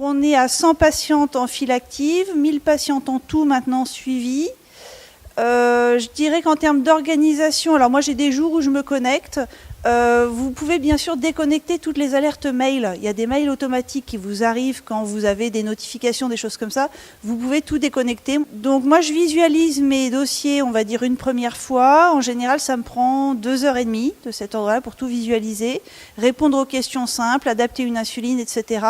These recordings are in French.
on est à 100 patientes en file active, 1000 patientes en tout maintenant suivies. Je dirais qu'en termes d'organisation, alors moi j'ai des jours où je me connecte. Vous pouvez bien sûr déconnecter toutes les alertes mail. Il y a des mails automatiques qui vous arrivent quand vous avez des notifications, des choses comme ça. Vous pouvez tout déconnecter. Donc moi je visualise mes dossiers, on va dire une première fois. En général ça me prend 2h30 de cet ordre-là pour tout visualiser, répondre aux questions simples, adapter une insuline, etc.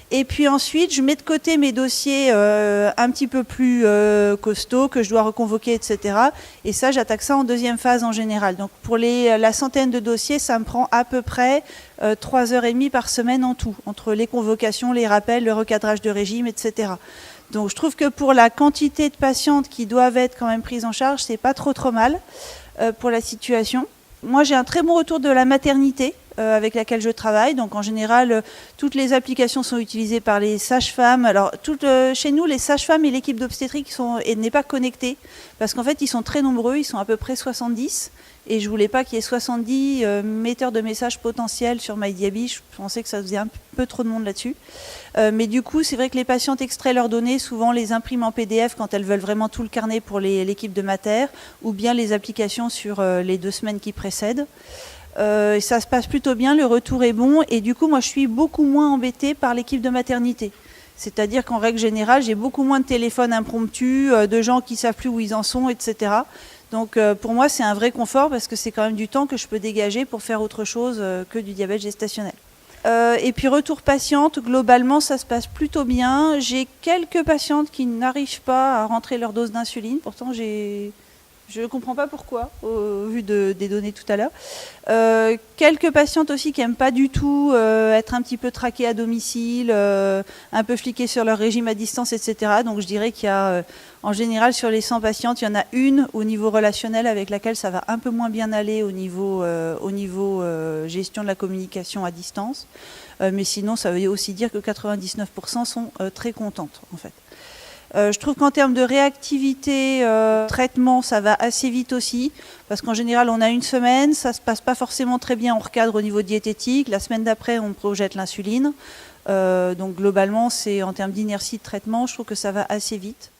Et puis ensuite, je mets de côté mes dossiers un petit peu plus costauds que je dois reconvoquer, etc. Et ça, j'attaque ça en deuxième phase en général. Donc pour la centaine de dossiers, ça me prend à peu près 3h30 par semaine en tout, entre les convocations, les rappels, le recadrage de régime, etc. Donc je trouve que pour la quantité de patientes qui doivent être quand même prises en charge, c'est pas trop mal pour la situation. Moi, j'ai un très bon retour de la maternité avec laquelle je travaille. Donc, en général, toutes les applications sont utilisées par les sages-femmes. Alors, chez nous, les sages-femmes et l'équipe d'obstétrique n'est pas connectée parce qu'en fait, ils sont très nombreux. Ils sont à peu près 70. Et je voulais pas qu'il y ait 70 metteurs de messages potentiels sur MyDiaby. Je pensais que ça faisait un peu trop de monde là-dessus. Mais du coup, c'est vrai que les patientes extraient leurs données, souvent les impriment en PDF quand elles veulent vraiment tout le carnet pour l'équipe de mater, ou bien les applications sur les 2 semaines qui précèdent. Ça se passe plutôt bien, le retour est bon. Et du coup, moi, je suis beaucoup moins embêtée par l'équipe de maternité. C'est-à-dire qu'en règle générale, j'ai beaucoup moins de téléphones impromptus, de gens qui ne savent plus où ils en sont, etc. Donc pour moi, c'est un vrai confort parce que c'est quand même du temps que je peux dégager pour faire autre chose que du diabète gestationnel. Et puis retour patiente, globalement, ça se passe plutôt bien. J'ai quelques patientes qui n'arrivent pas à rentrer leur dose d'insuline. Pourtant, je ne comprends pas pourquoi, au vu des données tout à l'heure. Quelques patientes aussi qui n'aiment pas du tout être un petit peu traquées à domicile, un peu fliquées sur leur régime à distance, etc. Donc je dirais qu'il y a, en général, sur les 100 patientes, il y en a une au niveau relationnel avec laquelle ça va un peu moins bien aller au niveau gestion de la communication à distance. Mais sinon, ça veut aussi dire que 99% sont très contentes, en fait. Je trouve qu'en termes de réactivité, traitement, ça va assez vite aussi, parce qu'en général, on a une semaine, ça ne se passe pas forcément très bien, on recadre au niveau diététique, la semaine d'après, on projette l'insuline. Donc globalement, c'est en termes d'inertie de traitement, je trouve que ça va assez vite.